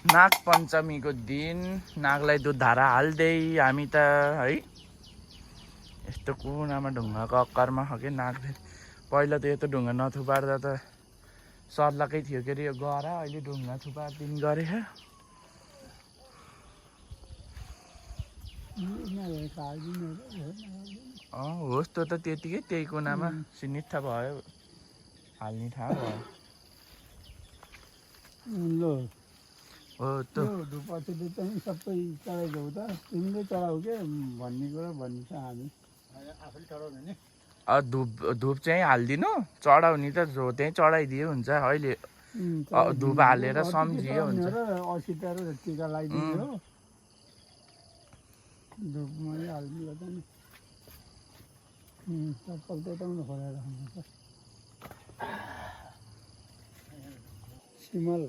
नाग पञ्चमीको दिन नागलाई दुध धारा हाल्दै हामी त है यस्तो कुनामा ढुङ्गाको अक्करमा हो कि नाग। पहिला त यो त ढुङ्गा नथुपार्दा त सर्लकै थियो के अरे यो गरा, अहिले ढुङ्गा थुपारिदिने गरे। होस् त्यो त त्यतिकै त्यही कुनामा सिनिट्ठ भयो, हाल्ने ठाउँ भयो। हो त पछि चाहिँ सबै चढाइदेऊ त, तिमीले चढाऊ के भन्ने कुरा भन्छ। हामी आफूले चढाउने नि धुप चाहिँ हालिदिनु, चढाउने त त्यहीँ चढाइदियो हुन्छ। अहिले धुप हालेर सम्झियो हुन्छ। असिता र टिका लगाइदिनु हो, धुपमा हालिदिनु त नि चप्पल त्यताउनु खोलेर राख्नु। सिमल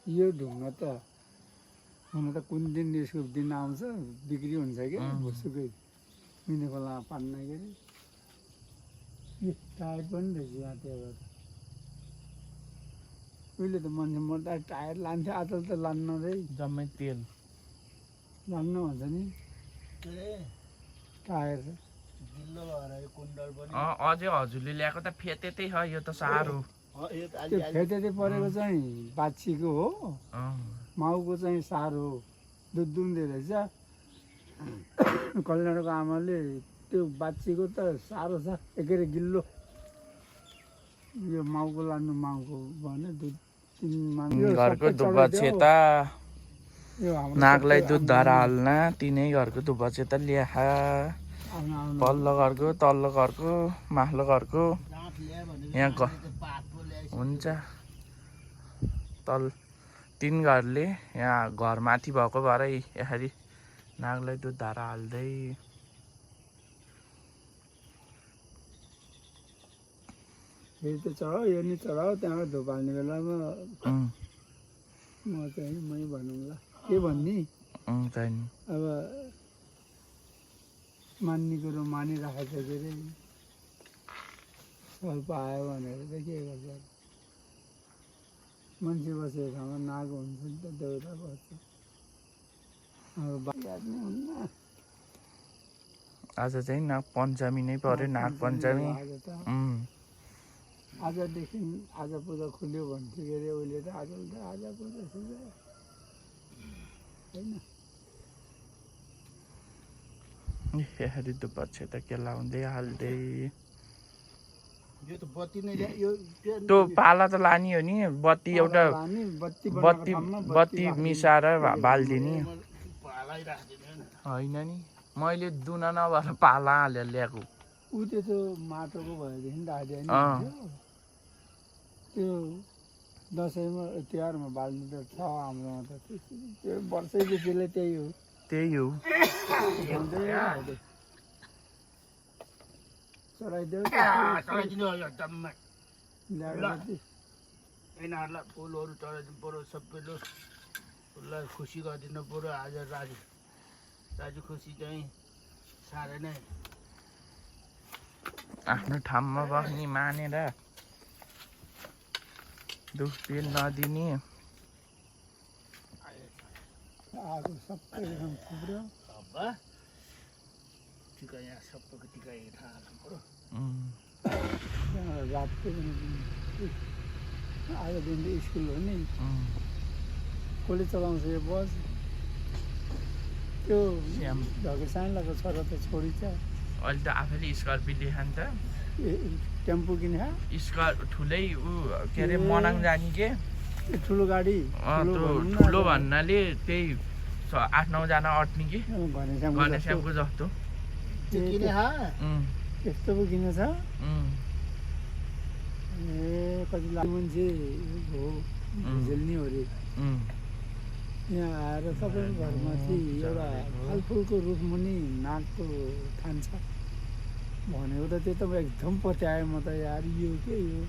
यो ढुङ्गा त हुन त कुन दिन यसको दिन आउँछ बिक्री हुन्छ क्या, भुसुकै मिने खोला पार्न के अरे टायर पनि रहेछ यहाँ। त्यहाँ उहिले त मान्छे मर्दा टायर लान्थ्यो, आजकल त लान्न रे, जम्मै तेल लान्न भन्छ नि टायर अझै हजुरले ल्याएको त फेतेतै हो। यो त साह्रो त्यो फेतेते परेको चाहिँ बाछीको हो, माउको चाहिँ साह्रो हो, दुध दुहुँदो रहेछ। कल्याणको आमाले त्यो बाछीको त साह्रो छ, एकेरे गिल्लो। यो माउको लानु, माउको भने दुध घरको धुपा छेता नागलाई दुध धारा हाल्न तिनै घरको धुपा छेता ल्या, पल्लो घरको, तल्लो घरको, माथिल्लो घरको। यहाँ हुन्छ तिन घरले यहाँ घर माथि भएको भएर यसरी नागलाई दुध धारा हाल्दै फेरि त चढाऊ, यो नि चढाऊ। त्यहाँबाट धुप हाल्ने बेलामा म चाहिँ मै भनौँला के भन्ने। अब मान्ने कुरो मानिराखेको छ के अरे, स्वल्प आयो भनेर त के गर्छ। मान्छे बसेको ठाउँमा नाग हुन्छ नि त, देउता बस्छ। अब याद्नै हुन्न। आज चाहिँ नाग पञ्चमी नै पर्यो, नाग पञ्चमी। आजदेखि आज पूजा खुल्यो भन्थ्यो के अरे उहिले त, आज त आज पूजा सुजा होइन। यसरी धुपा छेता के लाउँदै हाल्दै यो त बत्ती नै यो त्यो पाला त लाने हो नि, बत्ती एउटा बत्ती मिसाएर बालिदिने होइन नि। मैले दुना नभएर पाला हालेर ल्याएको। ऊ त्यसो माटोको भएदेखि राख्दैन त्यो दसैँमा तिहारमा बाल्नु त छ हाम्रोमा त। त्यो वर्षै त्यसले त्यही हो, त्यही हो। यिनीहरूलाई फुलहरू चढाइदिनु पऱ्यो, सबैले उसलाई खुसी गरिदिनु पऱ्यो। आज राजु खुसी चाहिँ साह्रै नै आफ्नो ठाउँमा बस्ने मानेर दुख पिर नदिने। आगो सबै थुप्रो टिका यहाँ सबैको टिका हेरेर हाल्नु पऱ्यो। रातको आज दिन त स्कुल हो नि, कसले चलाउँछ यो बस? त्यो ढके साइलाको छोरा त छोडी छ। अहिले त आफैले स्कर्पियो देखान् त, टेम्पो किने ठुलै ऊ के अरे मनाङ जाने के ठुलो गाडी। ठुलो भन्नाले त्यही 8-9 जना अट्ने कि घनश्यामको जस्तो त्यस्तो पो किन छ। ए कति मान्छे हो झेल्ने हो अरे। यहाँ आएर सबैको घरमाथि एउटा फलफुलको रुखमुनि नागको थान छ भनेको त त्यो त एकदम पत्यायो म त यार। यो के यो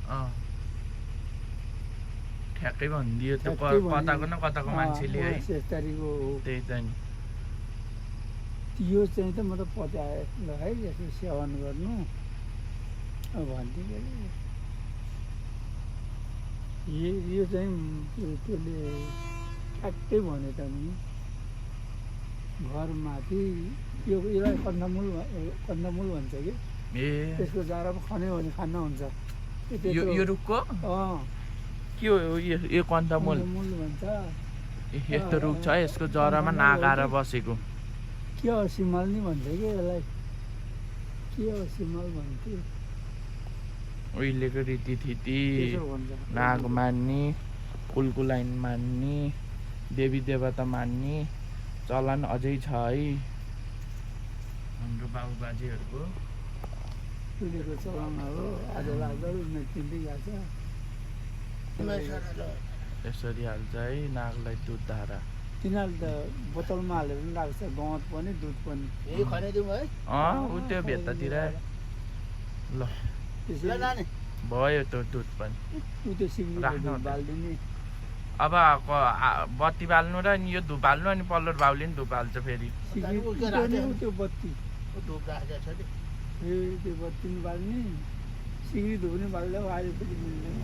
ठ्याक्कै भनिदियो त्यो कताको न कताको मान्छेले है, 6 तारिकको हो। त्यही त नि यो चाहिँ त म त पत्याए ल है, यसो सेवन गर्नु भन्थ्यो के अरे। यो चाहिँ त्यसले ठ्याक्कै भने त नि घरमाथि यो यसलाई कन्दमुल भन्छ कि ए त्यसको जरामा खन्यो भने खान हुन्छ यो रुखको के हो यो कन्दमुल कन्दमुल भन्छ यस्तो रुख छ यसको जरामा नाग आएर बसेको के हो सिमल नि भन्छ कि यसलाई के हो सिमल भन्थ्यो उहिलेको रीतिथिति त्यसो भन्छ नाग मान्ने कुलकुलाइन मान्ने देवी देवता मान्ने चलन अझै छ है हाम्रो बाबुबाजेहरूको उहिलेको चलन हो आज लाग्दा मेटिँदै गएको छ यसरी हाल्छ है नागलाई दुध धारा तिनीहरूले त बोतलमा हालेर पनि राख्छ गहुँत पनि दुध पनि यही खनाइदिउँ है ऊ त्यो भित्तातिर ल त्यसरी भयो त्यो दुध पनि ऊ त्यो सिक्री राख्नु बालिदिने अब बत्ती बाल्नु र नि यो धुप हाल्नु अनि पल्लो बाउले नि धुप हाल्छ फेरि सिक्री त्यो बत्ती धुप राखेको छ नि त्यो बत्ती पनि बाल्ने सिक्री धुप पनि बाल्दा अहिले पनि मिल्दैन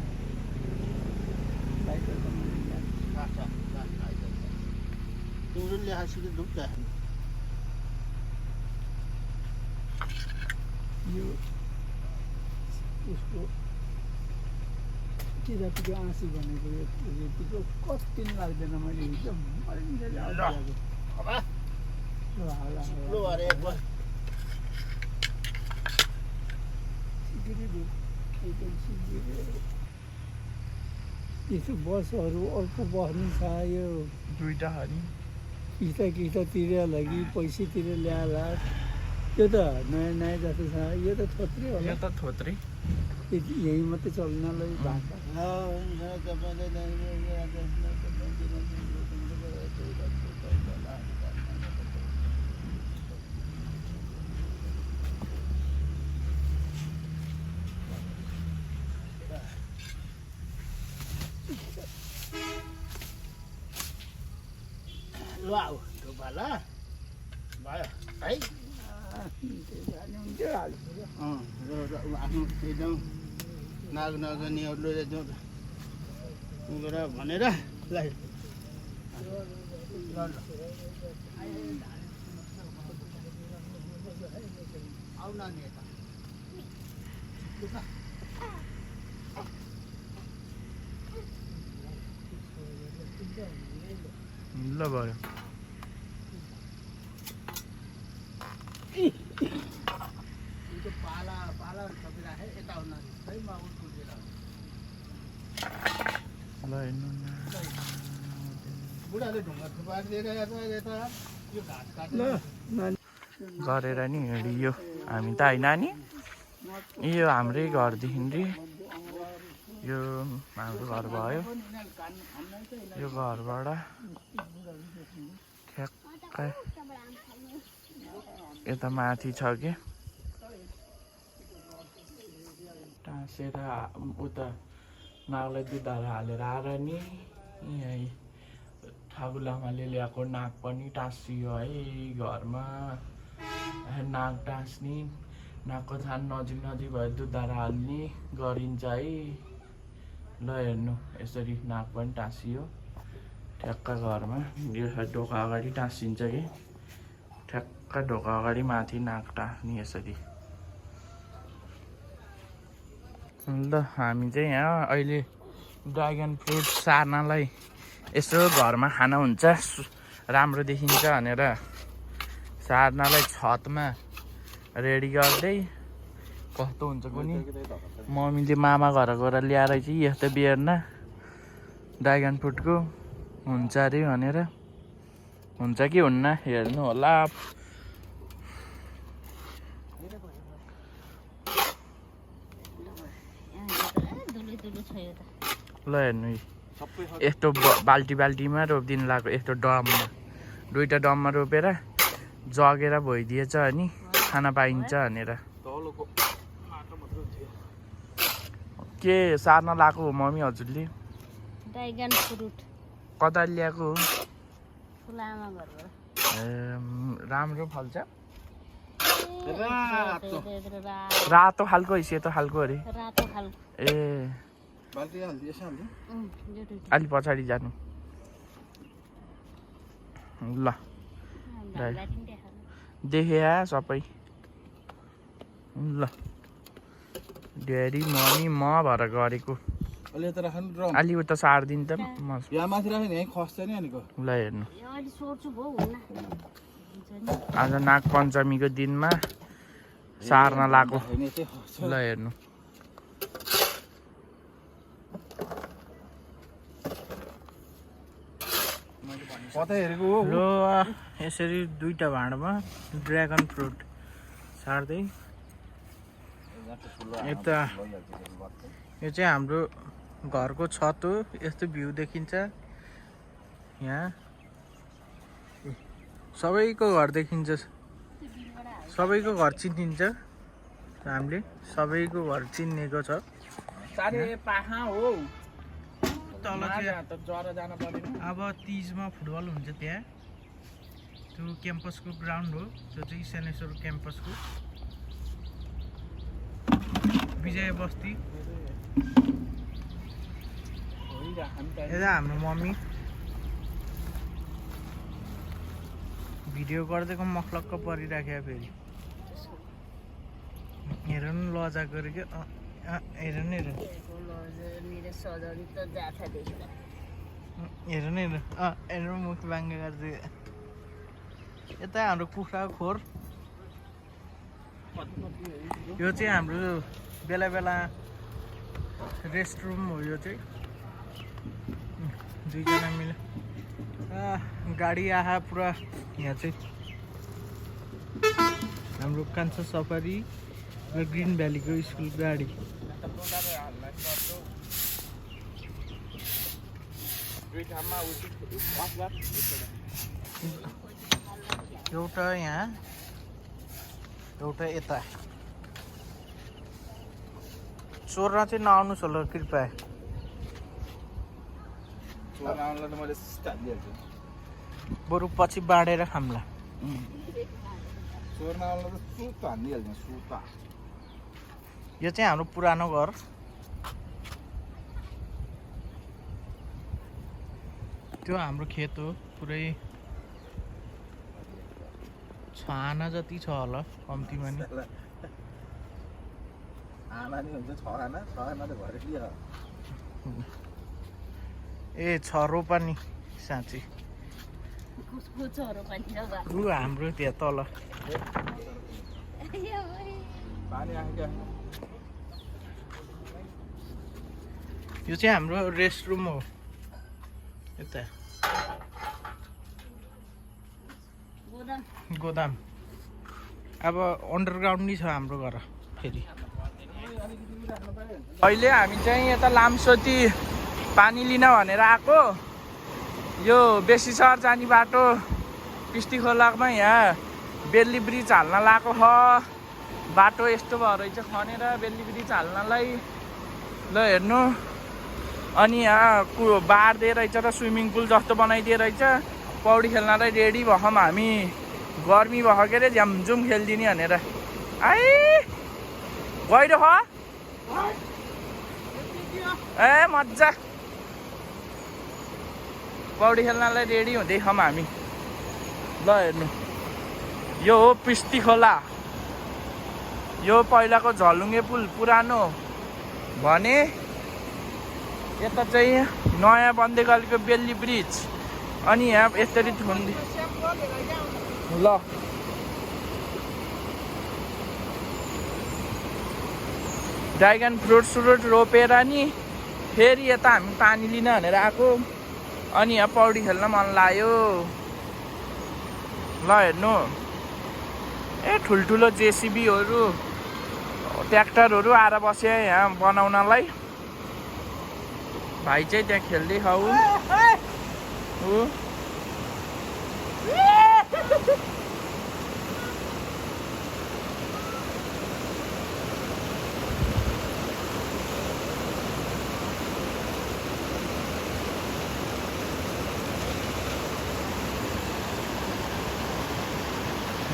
लाइटर त मिल्दैन तिम्रो ल्याएर धुप राख्नु यो उसको किरातीको आँसी भनेको यो रेतीको कति पनि लाग्दैन मैले हिजो मरिन्जेल यस्तो बसहरू अर्को बस्नु छ यो दुईटा हरि किस्ता लागि पैसा तिरेर ल्याला त्यो त नयाँ नयाँ जस्तो छ यो त थोत्रै यो होला त थोत्रै यही मात्रै चल्नलाई भाका ल आऊ धुपाला भयो है आफ्नो एकदम नाग नगर्नेहरूले भनेर ल आउ नानी यता ल भयो पाला सबै राखेँ यता आउनु है म कुदेर ल हेर्नु न बुढाले ढुङ्गा थुपारिदिएर यता यो घाँस काट्नु गरेर नि हिँडियो हामी त होइन नि यो हाम्रै घरदेखि रे यो हाम्रो घर भयो यो घरबाट ठ्याक्कै यता माथि छ कि टाँसेर उता नागलाई दुधहरू हालेर आएर नि यहीँ ठाकुर लामाले ल्याएको नाग पनि टाँसियो है घरमा नाग टाँस्ने नागको थान नजिक नजिक भयो दुधहरू हाल्ने गरिन्छ है ल हेर्नु यसरी नाग पनि टाँसियो ठ्याक्क घरमा यो ढोका अगाडि टाँसिन्छ कि ठ्याक्क ढोका अगाडि माथि नाग टाँस्ने यसरी ल हामी चाहिँ यहाँ अहिले ड्रागन फ्रुट सार्नलाई यसो घरमा खाना हुन्छ राम्रो देखिन्छ भनेर सार्नलाई छतमा रेडी गर्दै कस्तो हुन्छ कुनि मम्मीले मामा घर गएर ल्याएर चाहिँ यस्तो बेर्ना ड्रागन फ्रुटको हुन्छ अरे भनेर हुन्छ कि हुन्न हेर्नु होला ल हेर्नु यस्तो बाल्टीमा रोपिदिनु लाग्यो यस्तो ड्रममा दुईटा ड्रममा रोपेर जगेर भइदिएछ अनि खाना पाइन्छ भनेर के सार्न लगाएको हो मम्मी हजुरले ड्रागन फ्रुट कता ल्याएको हो फुलामा घरबाट राम्रो फल्छ रातो रातो खालको सेतो खालको अरे रातो खालको ए बाल्टी हाल्दिएछ हाल्नु अलि पछाडि जानु ल देखे सबै ल ड्याडी मम्मी म भएर गरेको अलि यता राख्नु र अलि उता सार्दिन त यहाँ माथि राख्यो नि है खस्छ नि अनिको ल हेर्नु आज नाग पञ्चमीको दिनमा सार्न लाएको ल हेर्नु कतै हेरेको हो ल यसरी दुईटा भाँडामा ड्र्यागन फ्रुट सार्दै यता यो चाहिँ हाम्रो घरको छत हो यस्तो भ्यू देखिन्छ यहाँ सबैको घर देखिन्छ सबैको घर चिनिन्छ हामीले सबैको घर चिन्नेको छ तल चाहिँ अब तिजमा फुटबल हुन्छ त्यहाँ त्यो क्याम्पसको ग्राउन्ड हो त्यो चाहिँ सेनेश्वर क्याम्पसको विजय बस्ती यता हाम्रो मम्मी भिडियो गर्दैको मखलक्क परिराख्यो फेरि हेर न लजा गरेको हेर न हेर हेर न हेर हेर मुख बाङ्गे गर्दै यता हाम्रो कुखुराको खोर यो चाहिँ हाम्रो बेला बेला रेस्टरुम हो यो चाहिँ दुईजना मिले गाडी आहा पुरा यहाँ चाहिँ हाम्रो कान्छा सफारी र ग्रिन भ्यालीको स्कुल गाडी एउटा यहाँ एउटा यता चोर्न चाहिँ नआउनुहोस् होला कृपया बरु पछि बाँडेर खाम्ला यो चाहिँ हाम्रो पुरानो घर त्यो हाम्रो खेत हो पुरै छाना जति छ होला कम्तीमा नि ए छ रोपनी साँच्ची हाम्रो त्यहाँ तल यो चाहिँ हाम्रो रेस्टरुम हो यता गोदाम अब अन्डरग्राउन्ड नै छ हाम्रो घर फेरि अहिले हामी चाहिँ यता लामसोती पानी लिन भनेर आएको यो बेसी सहर जाने बाटो पिस्टी खोलामा यहाँ बेल्ली ब्रिज हाल्न लगाएको छ बाटो यस्तो भयो रहेछ खनेर बेल्ली ब्रिज हाल्नलाई ल हेर्नु अनि यहाँ बार्दे रहेछ र स्विमिङ पुल जस्तो बनाइदिए रहेछ पौडी खेल्नलाई रेडी भयौँ हामी गर्मी भयो के अरे झ्यामझुम खेलिदिने भनेर आई गइरो ख ए मजा पौडी खेल्नलाई रेडी हुँदै छौँ हामी ल हेर्नु यो हो पिस्ती खोला यो पहिलाको झलुङ्गे पुल पुरानो भने यता चाहिँ नयाँ बन्दै गरेको बेल्ली ब्रिज अनि यहाँ यसरी थुन्दी ल ड्रागन फ्रुट रोपेर नि फेरि यता हामी पानी लिन भनेर आएको अनि यहाँ पौडी खेल्न मन लाग्यो ल हेर्नु ए ठुल्ठुलो जेसिबीहरू ट्र्याक्टरहरू आएर बस्यो यहाँ बनाउनलाई भाइ चाहिँ त्यहाँ खेल्दै खाऊ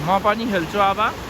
म पनि खेल्छु अब